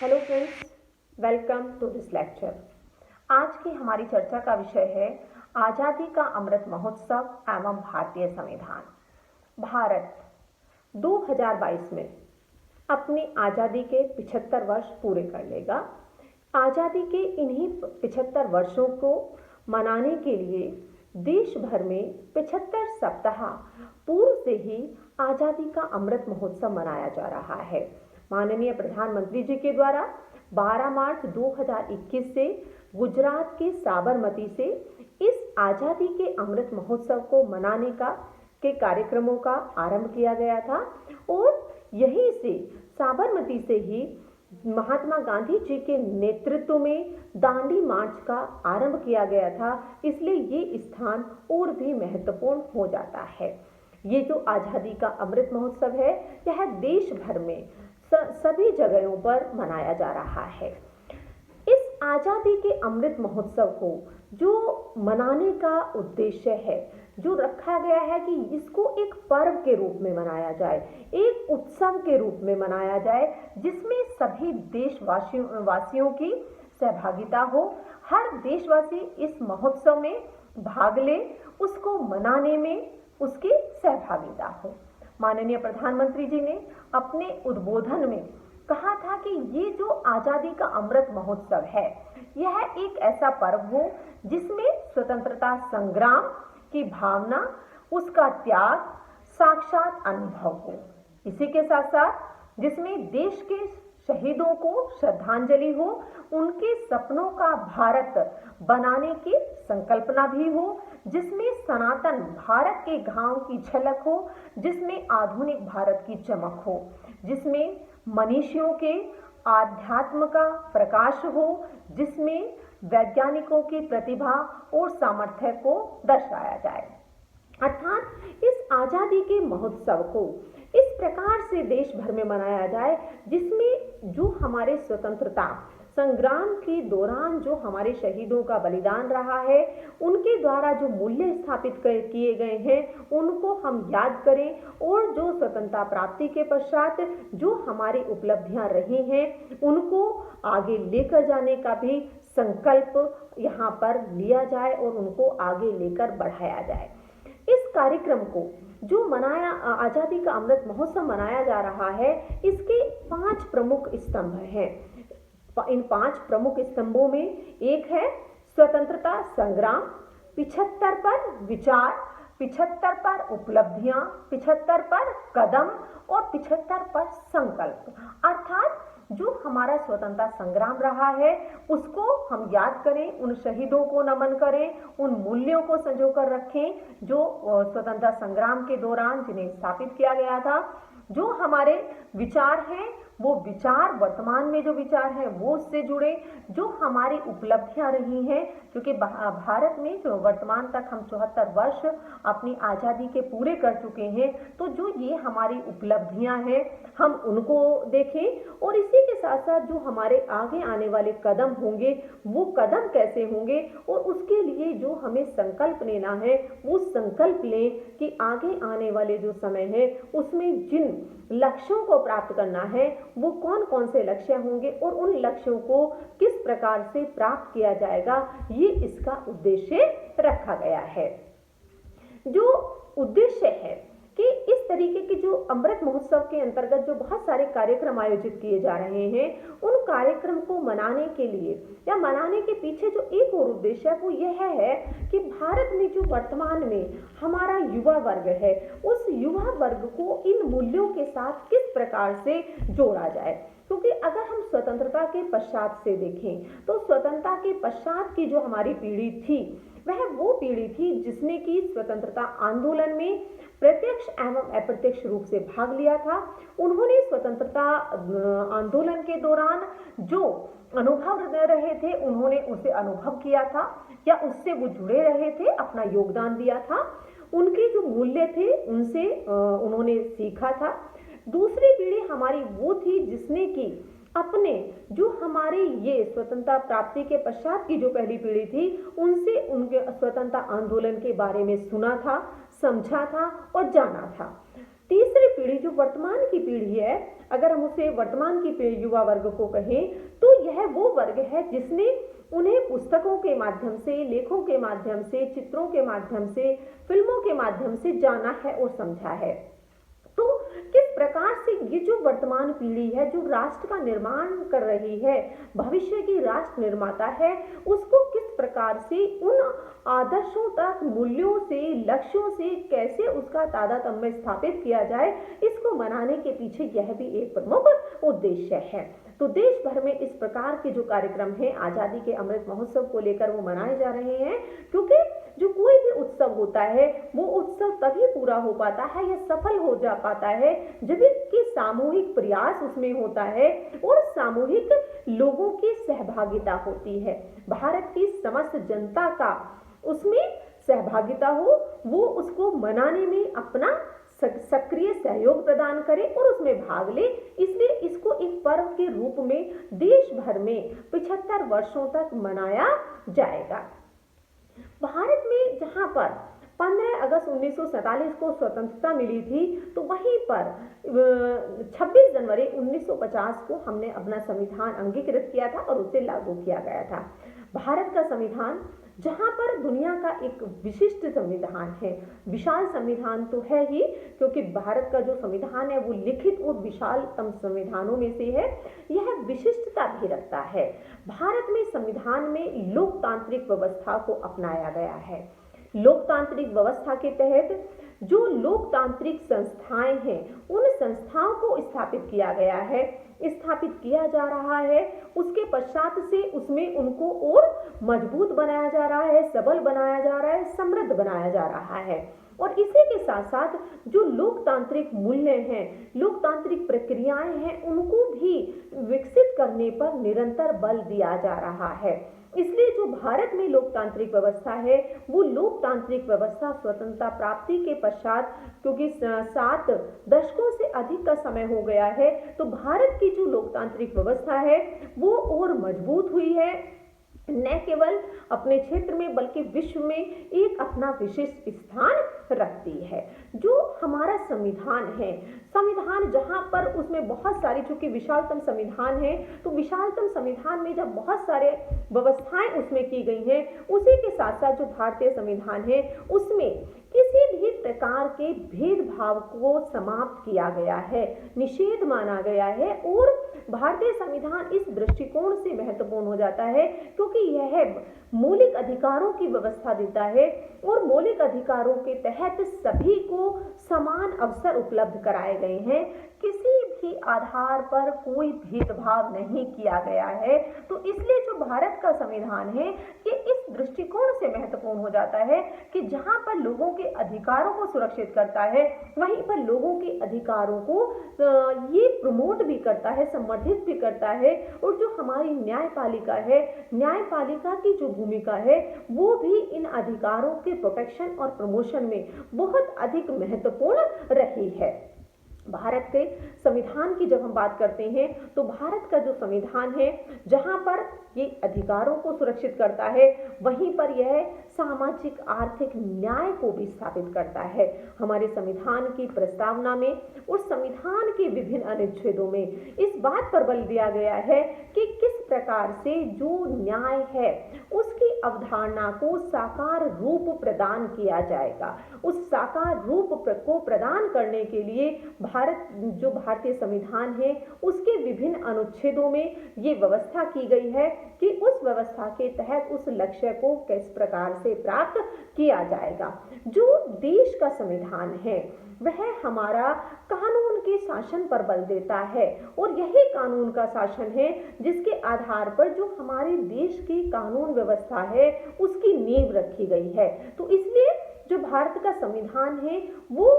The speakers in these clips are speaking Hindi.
Hello friends, welcome to this lecture. आज की हमारी चर्चा का विषय है आज़ादी का अमृत महोत्सव एवं भारतीय संविधान। भारत 2022 में अपनी आज़ादी के 75 वर्ष पूरे कर लेगा। आज़ादी के इन्हीं 75 वर्षों को मनाने के लिए देश भर में 75 सप्ताह पूर्व से ही आज़ादी का अमृत महोत्सव मनाया जा रहा है। माननीय प्रधानमंत्री जी के द्वारा 12 मार्च 2021 से गुजरात के साबरमती से इस आज़ादी के अमृत महोत्सव को मनाने के कार्यक्रमों का आरंभ किया गया था और यहीं से साबरमती से ही महात्मा गांधी जी के नेतृत्व में दांडी मार्च का आरंभ किया गया था। इसलिए ये स्थान और भी महत्वपूर्ण हो जाता है। ये जो आज़ादी का अमृत महोत्सव है, यह देश भर में सभी जगहों पर मनाया जा रहा है। इस आज़ादी के अमृत महोत्सव को जो मनाने का उद्देश्य है, जो रखा गया है कि इसको एक पर्व के रूप में मनाया जाए, एक उत्सव के रूप में मनाया जाए, जिसमें सभी देशवासियों की सहभागिता हो। हर देशवासी इस महोत्सव में भाग ले, उसको मनाने में उसकी सहभागिता हो। माननीय प्रधानमंत्री जी ने अपने उद्बोधन में कहा था कि ये जो आज़ादी का अमृत महोत्सव है, यह एक ऐसा पर्व हो जिसमें स्वतंत्रता संग्राम की भावना, उसका त्याग साक्षात अनुभव हो। इसी के साथ साथ जिसमें देश के शहीदों को श्रद्धांजलि हो, उनके सपनों का भारत बनाने की संकल्पना भी हो, जिसमें सनातन भारत के घाव की झलक हो, जिसमें आधुनिक भारत की चमक हो, जिसमें मनीषियों के आध्यात्म का प्रकाश हो, जिसमें वैज्ञानिकों की प्रतिभा और सामर्थ्य को दर्शाया जाए। अर्थात इस आज़ादी के महोत्सव को इस प्रकार से देश भर में मनाया जाए, जिसमें जो हमारे स्वतंत्रता संग्राम के दौरान जो हमारे शहीदों का बलिदान रहा है, उनके द्वारा जो मूल्य स्थापित किए गए हैं, उनको हम याद करें और जो स्वतंत्रता प्राप्ति के पश्चात जो हमारी उपलब्धियां रही हैं, उनको आगे लेकर जाने का भी संकल्प यहाँ पर लिया जाए और उनको आगे लेकर बढ़ाया जाए। इस कार्यक्रम को जो आज़ादी का अमृत महोत्सव मनाया जा रहा है, इसके 5 प्रमुख स्तंभ हैं। इन 5 प्रमुख स्तंभों में एक है स्वतंत्रता संग्राम, 75 पर विचार, 75 पर उपलब्धियां, 75 पर कदम और 75 पर संकल्प। अर्थात जो हमारा स्वतंत्रता संग्राम रहा है, उसको हम याद करें, उन शहीदों को नमन करें, उन मूल्यों को संजो कर रखें जो स्वतंत्रता संग्राम के दौरान जिन्हें स्थापित किया गया था। जो हमारे विचार हैं, वो विचार वर्तमान में जो विचार हैं वो उससे जुड़े। जो हमारी उपलब्धियां रही हैं, क्योंकि भारत में जो वर्तमान तक हम 74 वर्ष अपनी आज़ादी के पूरे कर चुके हैं, तो जो ये हमारी उपलब्धियां हैं, हम उनको देखें और इसी के साथ साथ जो हमारे आगे आने वाले कदम होंगे, वो कदम कैसे होंगे और उसके लिए जो हमें संकल्प लेना है, वो संकल्प लें कि आगे आने वाले जो समय है, उसमें जिन लक्ष्यों को प्राप्त करना है, वो कौन कौन से लक्ष्य होंगे और उन लक्ष्यों को किस प्रकार से प्राप्त किया जाएगा, ये इसका उद्देश्य रखा गया है। जो उद्देश्य है कि इस तरीके के जो अमृत महोत्सव के अंतर्गत जो बहुत सारे कार्यक्रम आयोजित किए जा रहे हैं, उन कार्यक्रम को मनाने के लिए या मनाने के पीछे जो एक और उद्देश्य है, वो यह है कि भारत में जो वर्तमान में हमारा युवा वर्ग है, उस युवा वर्ग को इन मूल्यों के साथ किस प्रकार से जोड़ा जाए। क्योंकि अगर हम स्वतंत्रता के पश्चात से देखें, तो स्वतंत्रता के पश्चात की जो हमारी पीढ़ी थी, वह वो पीढ़ी थी जिसने की स्वतंत्रता आंदोलन में प्रत्यक्ष एवं अप्रत्यक्ष रूप से भाग लिया था। उन्होंने स्वतंत्रता आंदोलन के दौरान जो अनुभव रहे थे, उन्होंने उसे अनुभव किया था या उससे वो जुड़े रहे थे, अपना योगदान दिया था। उनके जो मूल्य थे, उनसे उन्होंने सीखा था। दूसरी पीढ़ी हमारी वो थी जिसने की अपने जो हमारे ये स्वतंत्रता प्राप्ति के पश्चात की जो पहली पीढ़ी थी, उनसे उनके स्वतंत्रता आंदोलन के बारे में सुना था, समझा था और जाना था। तीसरी पीढ़ी जो वर्तमान की पीढ़ी है, अगर हम उसे वर्तमान की युवा वर्ग को कहें तो यह वो वर्ग है जिसने उन्हें पुस्तकों के माध्यम से, लेखों के माध्यम से, चित्रों के माध्यम से, फिल्मों के माध्यम से जाना है और समझा है। तो किस प्रकार से ये जो वर्तमान पीढ़ी है, जो राष्ट्र का निर्माण कर रही है, भविष्य की राष्ट्र निर्माता है, उसको किस प्रकार से उन आदर्शों तक, मूल्यों से, लक्ष्यों से कैसे उसका तादात्म्य स्थापित किया जाए, इसको मनाने के पीछे यह भी एक प्रमुख उद्देश्य है। तो देश भर में इस प्रकार के जो कार्यक्रम हैं आजादी के अमृत महोत्सव को लेकर वो मनाए जा रहे हैं, क्योंकि जो कोई भी उत्सव होता है वो उत्सव तभी पूरा हो पाता है या सफल हो जा पाता है जब इसकी सामूहिक प्रयास उसमें होता है और सामूहिक लोगों की सहभागिता होती है। भारत की समस्त जनता का उसमें सहभागिता हो, वो उसको मनाने में अपना सक्रिय सहयोग प्रदान करे और उसमें भाग ले। इसलिए इसको एक पर्व के रूप में देश भर में 75 वर्षों तक मनाया जाएगा। भारत में जहां पर 15 अगस्त 1947 को स्वतंत्रता मिली थी, तो वहीं पर 26 जनवरी 1950 को हमने अपना संविधान अंगीकृत किया था और उसे लागू किया गया था। भारत का संविधान जहां पर दुनिया का एक विशिष्ट संविधान है, विशाल संविधान तो है ही, क्योंकि भारत का जो संविधान है वो लिखित और विशालतम संविधानों में से है, यह विशिष्टता भी रखता है। भारत में संविधान में लोकतांत्रिक व्यवस्था को अपनाया गया है। लोकतांत्रिक व्यवस्था के तहत जो लोकतांत्रिक संस्थाएं हैं उन संस्थाओं को स्थापित किया गया है, स्थापित किया जा रहा है। उसके पश्चात से उसमें उनको और मजबूत बनाया जा रहा है, सबल बनाया जा रहा है, समृद्ध बनाया जा रहा है। और इसी के साथ साथ जो लोकतांत्रिक मूल्य हैं, लोकतांत्रिक प्रक्रियाएं हैं, उनको भी विकसित करने पर निरंतर बल दिया जा रहा है। इसलिए जो भारत में लोकतांत्रिक व्यवस्था है वो लोकतांत्रिक व्यवस्था स्वतंत्रता प्राप्ति के पश्चात, क्योंकि 7 दशकों से अधिक का समय हो गया है, तो भारत की जो लोकतांत्रिक व्यवस्था है वो और मजबूत हुई है, न केवल अपने क्षेत्र में बल्कि विश्व में एक अपना विशिष्ट स्थान रखती है। जो हमारा संविधान है, संविधान जहां पर उसमें बहुत सारी, चूंकि विशालतम संविधान है, तो विशालतम संविधान में जब बहुत सारे व्यवस्थाएं उसमें की गई हैं, उसी के साथ साथ जो भारतीय संविधान है उसमें किसी भी प्रकार के भेदभाव को समाप्त किया गया है, निषेध माना गया है। और भारतीय संविधान इस दृष्टिकोण से महत्वपूर्ण हो जाता है क्योंकि यह मौलिक अधिकारों की व्यवस्था देता है और मौलिक अधिकारों के तहत सभी को समान अवसर उपलब्ध कराए गए हैं। किसी भी आधार पर कोई भेदभाव नहीं किया गया है। तो इसलिए जो भारत का संविधान है ये इस दृष्टिकोण से महत्वपूर्ण हो जाता है कि जहां पर लोगों के अधिकारों को सुरक्षित करता है, वहीं पर लोगों के अधिकारों को ये प्रमोट भी करता है, संवर्धित भी करता है। और जो हमारी न्यायपालिका है, न्यायपालिका की जो भूमिका है वो भी इन अधिकारों के प्रोटेक्शन और प्रमोशन में बहुत अधिक महत्वपूर्ण रही है। भारत के संविधान की जब हम बात करते हैं तो भारत का जो संविधान है जहां पर ये अधिकारों को सुरक्षित करता है, वहीं पर यह सामाजिक आर्थिक न्याय को भी स्थापित करता है। हमारे संविधान की प्रस्तावना में और संविधान के विभिन्न अनुच्छेदों में इस बात पर बल दिया गया है कि किस प्रकार से जो न्याय है उसकी अवधारणा को साकार रूप प्रदान किया जाएगा। उस साकार रूप को प्रदान करने के लिए जो भारतीय संविधान है उसके विभिन्न अनुच्छेदों में ये व्यवस्था की गई है कि उस व्यवस्था के तहत उस लक्ष्य को किस प्रकार से प्राप्त किया जाएगा। जो देश का संविधान है वह हमारा कानून के शासन पर बल देता है और यही कानून का शासन है जिसके आधार पर जो हमारे देश की कानून व्यवस्था है उसकी नींव रखी गई है। तो इसलिए जो भारत का संविधान है वो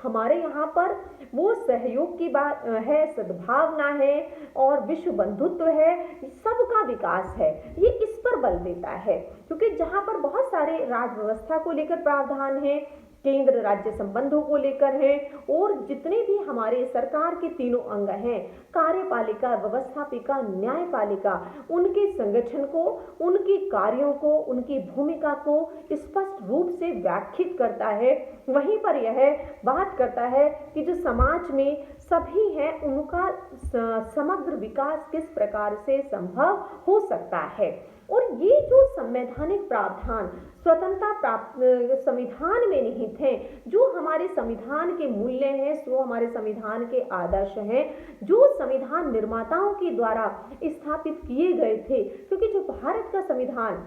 हमारे यहाँ पर वो सहयोग की बात है, सद्भावना है और विश्व बंधुत्व है, सबका विकास है, ये इस पर बल देता है। क्योंकि जहाँ पर बहुत सारे राज व्यवस्था को लेकर प्रावधान है, केंद्र राज्य संबंधों को लेकर है और जितने भी हमारे सरकार के तीनों अंग हैं, कार्यपालिका, व्यवस्थापिका, न्यायपालिका उनके संगठन को, उनके कार्यों को, उनकी भूमिका को स्पष्ट रूप से व्याख्यायित करता है। वहीं पर यह बात करता है कि जो समाज में सभी हैं उनका समग्र विकास किस प्रकार से संभव हो सकता है। और ये जो संवैधानिक प्रावधान स्वतंत्रता प्राप्त संविधान में निहित हैं, जो हमारे संविधान के मूल्य हैं, जो हमारे संविधान के आदर्श हैं, जो संविधान निर्माताओं के द्वारा स्थापित किए गए थे, क्योंकि जो भारत का संविधान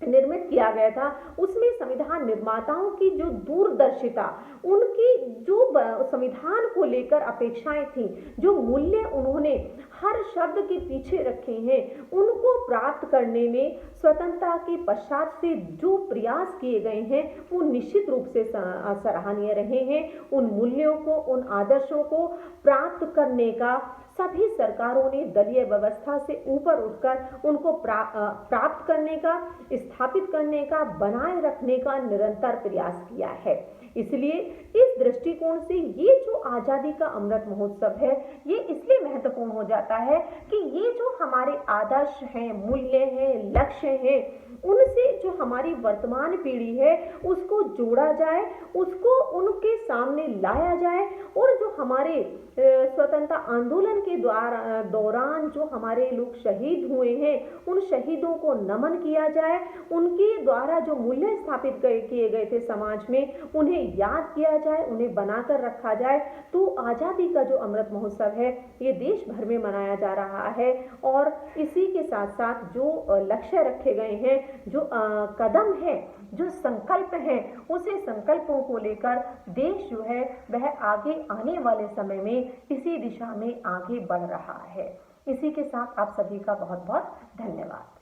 निर्मित किया गया था उसमें संविधान निर्माताओं की जो दूरदर्शिता, उनकी जो संविधान को लेकर अपेक्षाएं थी, जो मूल्य उन्होंने हर शब्द के पीछे रखे हैं, उनको प्राप्त करने में स्वतंत्रता के पश्चात से जो प्रयास किए गए हैं वो निश्चित रूप से सराहनीय रहे हैं। उन मूल्यों को, उन आदर्शों को प्राप्त करने का सभी सरकारों ने दलीय व्यवस्था से ऊपर उठकर उनको प्राप्त करने का, स्थापित करने का, बनाए रखने का निरंतर प्रयास किया है। इसलिए इस दृष्टिकोण से ये जो आजादी का अमृत महोत्सव है, ये इसलिए महत्वपूर्ण हो जाता है कि ये जो हमारे आदर्श हैं, मूल्य हैं, लक्ष्य हैं, उनसे जो हमारी वर्तमान पीढ़ी है उसको जोड़ा जाए, उसको उनके सामने लाया जाए, और जो हमारे स्वतंत्रता आंदोलन के दौरान जो हमारे लोग शहीद हुए हैं उन शहीदों को नमन किया जाए, उनके द्वारा जो मूल्य स्थापित किए गए थे समाज में उन्हें याद किया जाए, उन्हें बनाकर रखा जाए। तो आजादी का जो अमृत महोत्सव है ये देश भर में मनाया जा रहा है, और इसी के साथ साथ जो लक्ष्य रखे गए हैं, जो कदम है, जो संकल्प है, उसे संकल्पों को लेकर देश जो है वह आगे आने वाले समय में इसी दिशा में आगे बढ़ रहा है। इसी के साथ आप सभी का बहुत बहुत धन्यवाद।